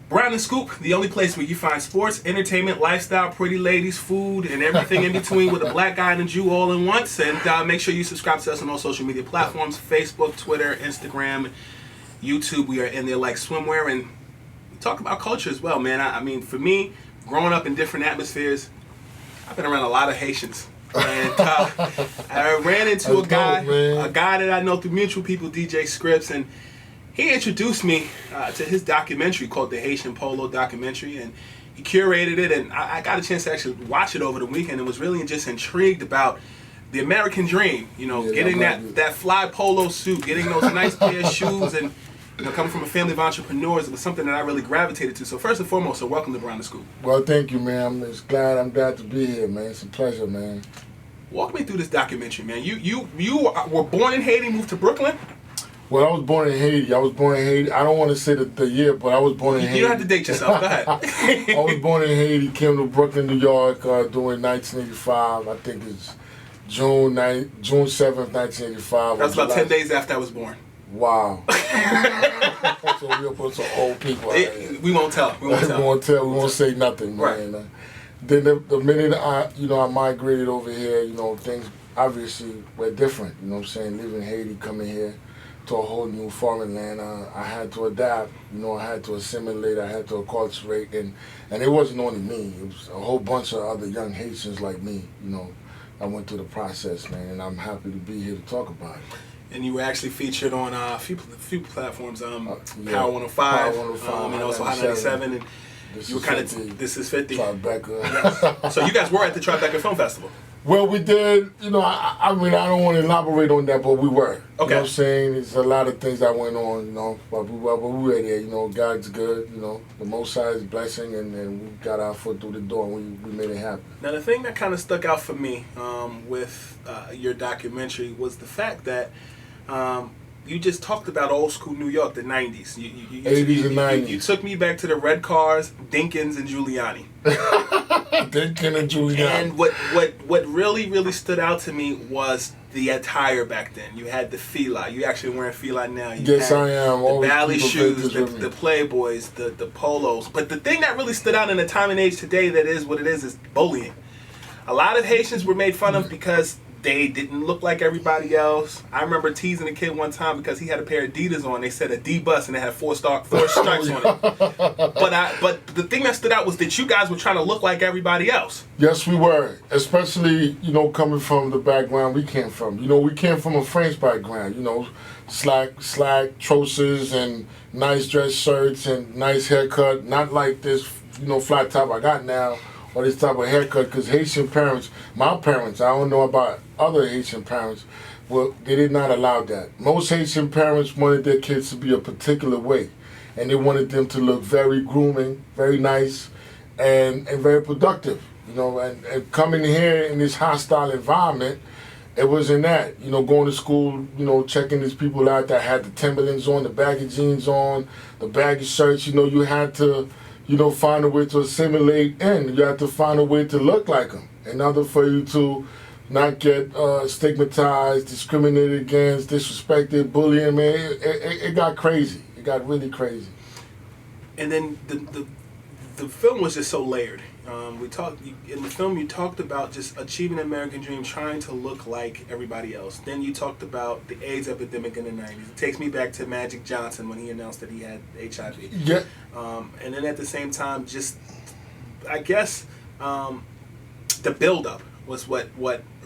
Brown and Scoop, the only place where you find sports, entertainment, lifestyle, pretty ladies, food, and everything in between with a black guy and a Jew all in once. And make sure you subscribe to us on all social media platforms, Facebook, Twitter, Instagram, YouTube. We are in there like swimwear, and we talk about culture as well, man. I mean, for me, growing up in different atmospheres, I've been around a lot of Haitians. And I ran into a guy that I know through mutual people, DJ Scripz, and he introduced me to his documentary called the Haitian Polo documentary, and he curated it, and I got a chance to actually watch it over the weekend and was really just intrigued about the American dream, you know, getting that fly polo suit, getting those nice pair of shoes, and coming from a family of entrepreneurs, it was something that I really gravitated to. So first and foremost, welcome to Brown and Scoop. Well, thank you, man. I'm glad to be here, man. It's a pleasure, man. Walk me through this documentary, man. You were born in Haiti, moved to Brooklyn? Well, I was born in Haiti. I don't want to say the year, but I was born in Haiti. You don't have to date yourself. Go ahead. I was born in Haiti, came to Brooklyn, New York during 1985. I think it's June 7th, 1985. That's about 10 days after I was born. Wow. So we'll put some old people out here. We won't tell. We won't say nothing, man. Right. Then the minute I migrated over here, things obviously were different. You know what I'm saying? Leaving Haiti, coming here to a whole new foreign land, I had to adapt. I had to assimilate. I had to acculturate, and it wasn't only me. It was a whole bunch of other young Haitians like me. I went through the process, man, and I'm happy to be here to talk about it. And you were actually featured on a few platforms, Power 105, and also Hot 97, and you were kind of, This Is 50. Tribeca. Yes. So you guys were at the Tribeca Film Festival. Well, we did, I mean, I don't want to elaborate on that, but we were. Okay. You know what I'm saying? There's a lot of things that went on, but we were there, God's good, the Most High's blessing, and we got our foot through the door, and we made it happen. Now, the thing that kind of stuck out for me with your documentary was the fact that you just talked about old school New York, the 90s. 80s and 90s. You took me back to the red cars, Dinkins and Giuliani. Dinkin and Giuliani. And what really, really stood out to me was the attire back then. You had the fila. You actually wearing fila now. Yes, I am. The Bally shoes, the Playboys, the Polos. But the thing that really stood out in the time and age today that is what it is bullying. A lot of Haitians were made fun of because they didn't look like everybody else. I remember teasing a kid one time because he had a pair of Adidas on. They said a D bus and it had four stripes on it. But the thing that stood out was that you guys were trying to look like everybody else. Yes, we were. Especially, coming from the background we came from. We came from a French background. Slack trousers and nice dress shirts and nice haircut. Not like this, flat top I got now. Or this type of haircut, because Haitian parents, my parents, I don't know about other Haitian parents, well, they did not allow that. Most Haitian parents wanted their kids to be a particular way, and they wanted them to look very grooming, very nice, and very productive. And coming here in this hostile environment, it wasn't that. Going to school, checking these people out that had the Timberlands on, the baggy jeans on, the baggy shirts. You had to find a way to assimilate in. You have to find a way to look like them in order for you to not get stigmatized, discriminated against, disrespected, bullying. Man, it got crazy. It got really crazy. And then the film was just so layered. In the film, you talked about just achieving the American dream, trying to look like everybody else. Then you talked about the AIDS epidemic in the 90s. It takes me back to Magic Johnson when he announced that he had HIV. Yeah. And then at the same time, just, I guess, the buildup was what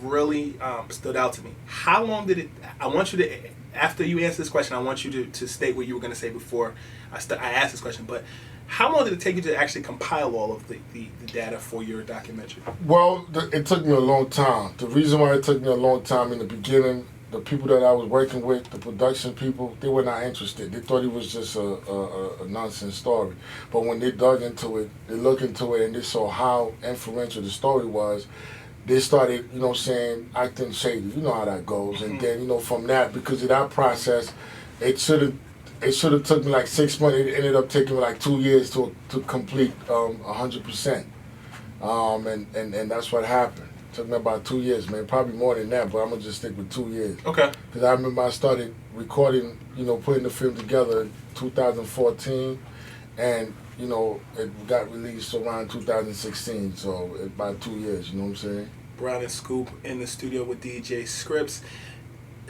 really stood out to me. How long did it, I want you to, after you answer this question, I want you to state what you were going to say before I asked this question, but how long did it take you to actually compile all of the data for your documentary? Well, it took me a long time. The reason why it took me a long time in the beginning, the people that I was working with, the production people, they were not interested. They thought it was just a nonsense story. But when they dug into it, they looked into it, and they saw how influential the story was, they started, acting shady. You know how that goes. And then, from that, because of that process, it should have took me like 6 months. It ended up taking me like 2 years to complete 100%. And that's what happened. It took me about 2 years, man. Probably more than that, but I'm going to just stick with 2 years. Okay. Because I remember I started recording, putting the film together in 2014. and you know it got released around 2016, so about 2 years. You know what I'm saying? Brown and Scoop in the studio with DJ Scripz.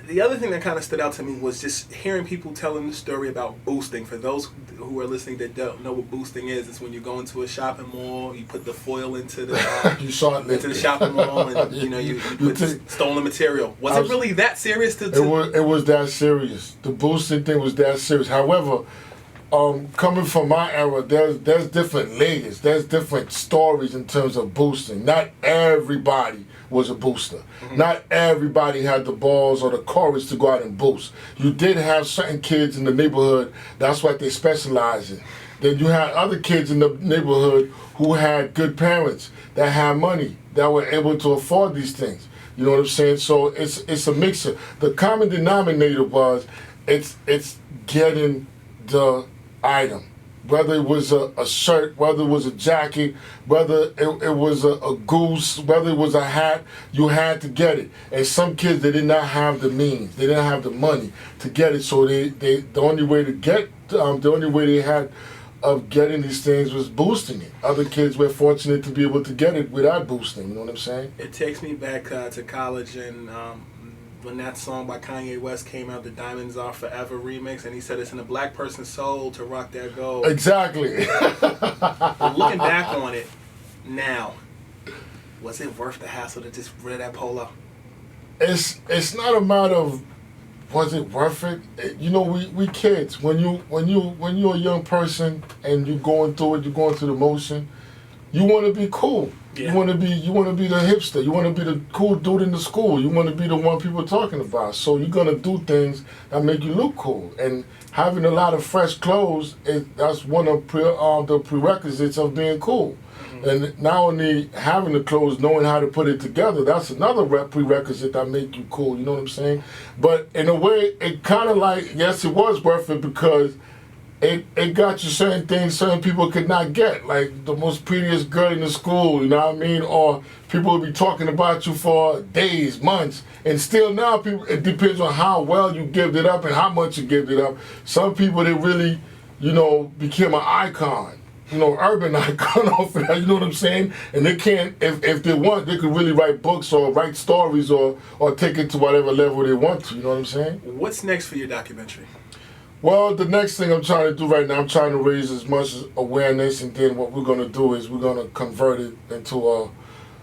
The other thing that kind of stood out to me was just hearing people telling the story about boosting. For those who are listening that don't know what boosting is, it's when you go into a shopping mall, you put the foil into the into the shopping mall, and you put stolen material. Was it really that serious? It was that serious. The boosting thing was that serious. However, coming from my era, there's different layers. There's different stories in terms of boosting. Not everybody was a booster. Mm-hmm. Not everybody had the balls or the courage to go out and boost. You did have certain kids in the neighborhood, that's what they specialized in. Then you had other kids in the neighborhood who had good parents that had money, that were able to afford these things. You know what I'm saying? So it's a mixture. The common denominator was it's getting the item. Whether it was a shirt, whether it was a jacket, whether it was a goose, whether it was a hat, you had to get it. And some kids, they did not have the means, they didn't have the money to get it. So the only way to get, the only way they had of getting these things was boosting it. Other kids were fortunate to be able to get it without boosting. You know what I'm saying? It takes me back to college and. When that song by Kanye West came out, the Diamonds Are Forever remix, and he said it's in a black person's soul to rock that gold. Exactly. Looking back on it now, was it worth the hassle to just wear that polo? It's not a matter of was it worth it. You know, we kids. When you're a young person and you're going through it, you're going through the motion. You want to be cool. Yeah. You want to be the hipster. You want to be the cool dude in the school. You want to be the one people are talking about. So you're gonna do things that make you look cool. And having a lot of fresh clothes, that's one of the prerequisites of being cool. Mm-hmm. And not only having the clothes, knowing how to put it together, that's another prerequisite that make you cool. You know what I'm saying? But in a way, it kind of like, yes, it was worth it because it got you certain things certain people could not get, like the most prettiest girl in the school, you know what I mean? Or people will be talking about you for days, months, and still now people, it depends on how well you give it up and how much you give it up. Some people, they really, became an icon, urban icon off of that, you know what I'm saying? And they can't, if they want, they could really write books or write stories or take it to whatever level they want to, you know what I'm saying? What's next for your documentary? Well, the next thing I'm trying to do right now, I'm trying to raise as much awareness, and then what we're going to do is we're going to convert it into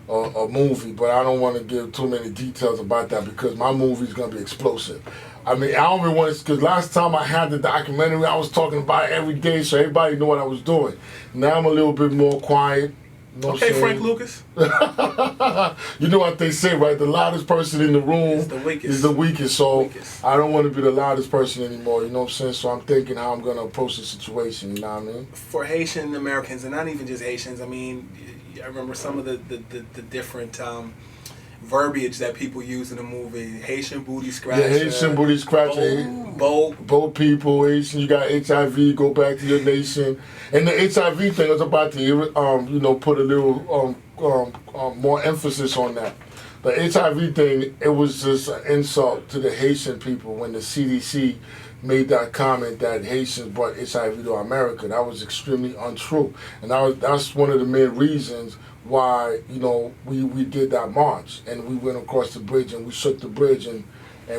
a movie. But I don't want to give too many details about that because my movie is going to be explosive. I mean, I don't even want to, because last time I had the documentary, I was talking about it every day, so everybody knew what I was doing. Now I'm a little bit more quiet. Okay, Frank Lucas. You know what they say, right? The loudest person in the room is the weakest. So I don't want to be the loudest person anymore. You know what I'm saying? So I'm thinking how I'm going to approach the situation. You know what I mean? For Haitian Americans, and not even just Haitians, I mean, I remember some of the different verbiage that people use in the movie. Haitian booty scratcher. Yeah, Haitian booty scratcher. Bold people. Haitian, you got HIV, go back to your nation. And the HIV thing, I was about to, put a little more emphasis on that. The HIV thing, it was just an insult to the Haitian people when the CDC made that comment that Haitians brought HIV to America. That was extremely untrue. And that's one of the main reasons why, we did that march. And we went across the bridge and we shook the bridge and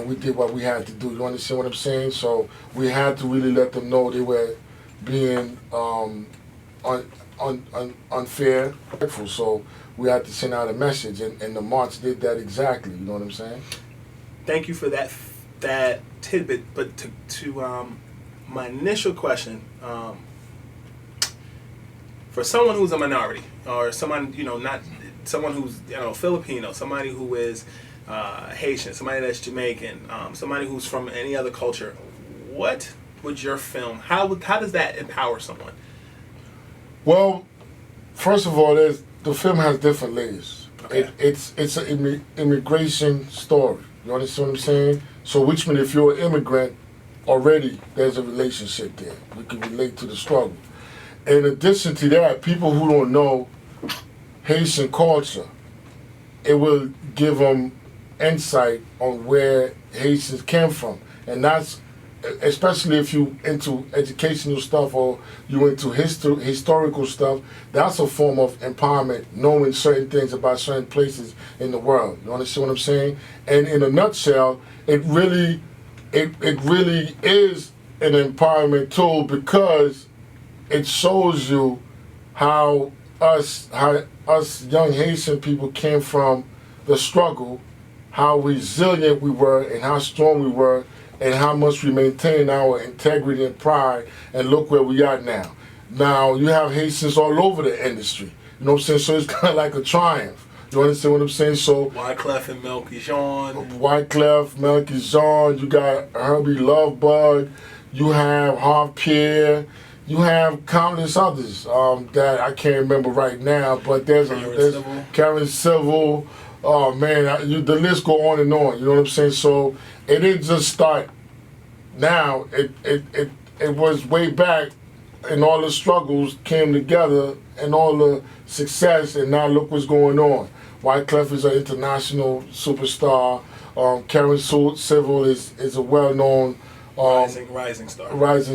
we did what we had to do. You understand what I'm saying? So we had to really let them know they were being unfair. So we had to send out a message, and the march did that exactly. You know what I'm saying? Thank you for that tidbit. But to my initial question, for someone who's a minority, or someone not someone who's Filipino, somebody who is Haitian, somebody that's Jamaican, somebody who's from any other culture, what would your film? How does that empower someone? Well, first of all, the film has different layers. Okay. It's an immigration story. You understand what I'm saying? So, which means if you're an immigrant, already there's a relationship there. You can relate to the struggle. In addition to that, people who don't know Haitian culture, it will give them insight on where Haitians came from, and that's especially if you into educational stuff or you into historical stuff, that's a form of empowerment, knowing certain things about certain places in the world. You understand what I'm saying? And in a nutshell, it really is an empowerment tool because it shows you how us young Haitian people came from the struggle, how resilient we were and how strong we were, and how much we maintain our integrity and pride, and look where we are now. Now, you have Haitians all over the industry. You know what I'm saying? So it's kind of like a triumph. You understand what I'm saying? So Wyclef and Melky Jean. Wyclef, Melky Jean, you got Herbie Lovebug, you have Harv Pierre, you have countless others that I can't remember right now, but there's Karen Civil. Oh man, the list go on and on. You know what I'm saying? So it didn't just start now. It was way back, and all the struggles came together, and all the success, and now look what's going on. Wyclef is an international superstar. Karen Civil is a well-known rising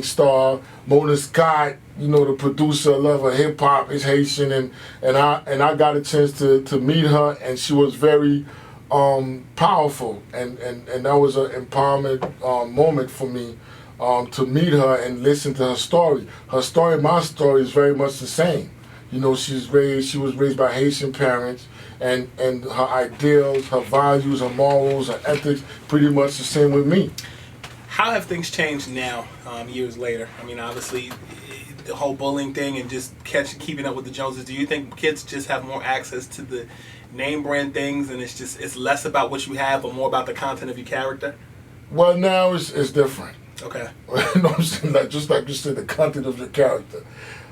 star. Mona Scott, you know, the producer of hip hop, is Haitian, and I got a chance to meet her, and she was very powerful, and that was an empowerment moment for me to meet her and listen to her story. Her story, my story, is very much the same. You know, she was raised by Haitian parents, and her ideals, her values, her morals, her ethics, pretty much the same with me. How have things changed now, years later? I mean, obviously, the whole bullying thing and just keeping up with the Joneses. Do you think kids just have more access to the name brand things, and it's less about what you have, but more about the content of your character? Well, now it's different. Okay. You know what I'm saying? Just like you said, the content of your character.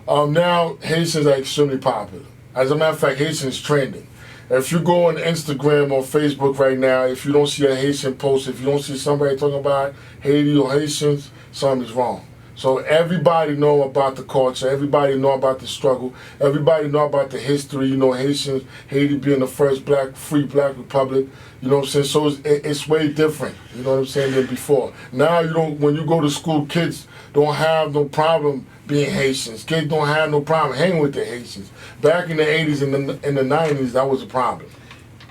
Now Haitians are extremely popular. As a matter of fact, Haitian is trending. If you go on Instagram or Facebook right now, if you don't see a Haitian post, if you don't see somebody talking about Haiti or Haitians, something's wrong. So everybody know about the culture, everybody know about the struggle, everybody know about the history. You know, Haitians, Haiti being the first free black republic. You know what I'm saying? So it's way different. You know what I'm saying, than before. Now when you go to school, kids don't have no problem being Haitians. Kids don't have no problem hanging with the Haitians. Back in the 80s and in the 90s, that was a problem.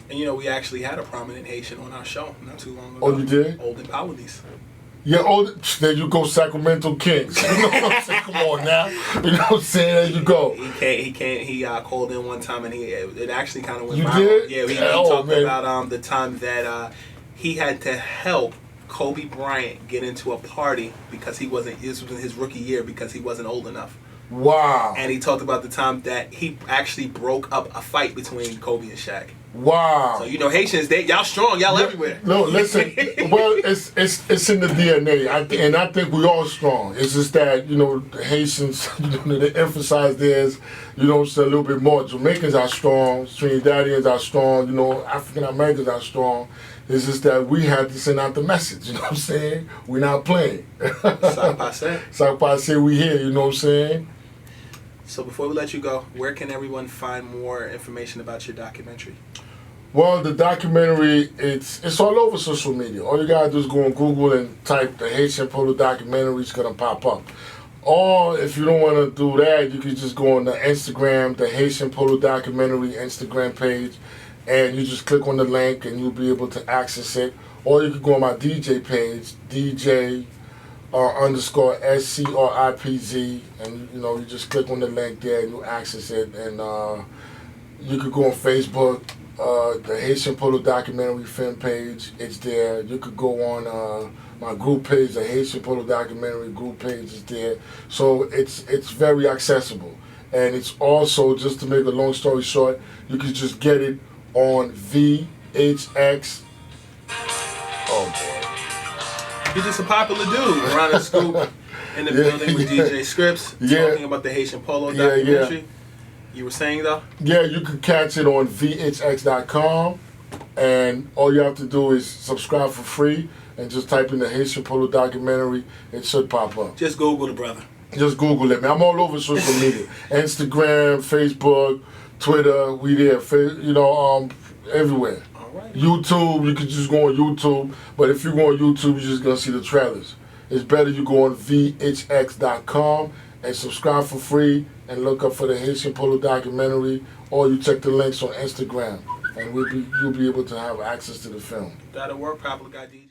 And you know, we actually had a prominent Haitian on our show not too long ago. Oh, you did? Olden Powadies. Yeah, there you go, Sacramento Kings. You know what I'm saying? Come on now. You know what I'm saying? There you go. He called in one time, and it actually kind of went viral. Did? Yeah, he talked about the time that he had to help Kobe Bryant get into a party because this was in his rookie year because he wasn't old enough. Wow. And he talked about the time that he actually broke up a fight between Kobe and Shaq. Wow. So you know, Haitians, y'all strong, y'all everywhere. No, listen. Well, it's in the DNA, and I think we all strong. It's just that, you know, the Haitians, they emphasize theirs. You know, it's a little bit more. Jamaicans are strong. Trinidadians are strong. You know, African Americans are strong. It's just that we had to send out the message. You know what I'm saying? We're not playing. Sac passe. Sac passe, we here. You know what I'm saying? So before we let you go, where can everyone find more information about your documentary? Well, the documentary, it's all over social media. All you gotta do is go on Google and type the Haitian Polo documentary. It's gonna pop up. Or if you don't want to do that, you can just go on the Instagram, the Haitian Polo documentary Instagram page, and you just click on the link and you'll be able to access it. Or you can go on my DJ page, DJ _ SCRIPZ, and you know, you just click on the link there and you access it. And you could go on Facebook, the Haitian Polo documentary film page, it's there. You could go on my group page, the Haitian Polo documentary group page is there. So it's very accessible. And it's also, just to make a long story short, you can just get it on VHX. Oh boy. You're just a popular dude. Around the scoop in the building with DJ Scripz, talking about the Haitian Polo documentary. You were saying though? Yeah, you can catch it on VHX.com, and all you have to do is subscribe for free and just type in the Haitian Polo documentary. It should pop up. Just Google the brother. Just Google it, man. I'm all over social media. Instagram, Facebook, Twitter, we there. You know, everywhere. All right. YouTube, you can just go on YouTube. But if you go on YouTube, you're just going to see the trailers. it's better you go on vhx.com and subscribe for free and look up for the Haitian Polo documentary, or you check the links on Instagram, and you'll be able to have access to the film. That'll work, Pablo got DJ.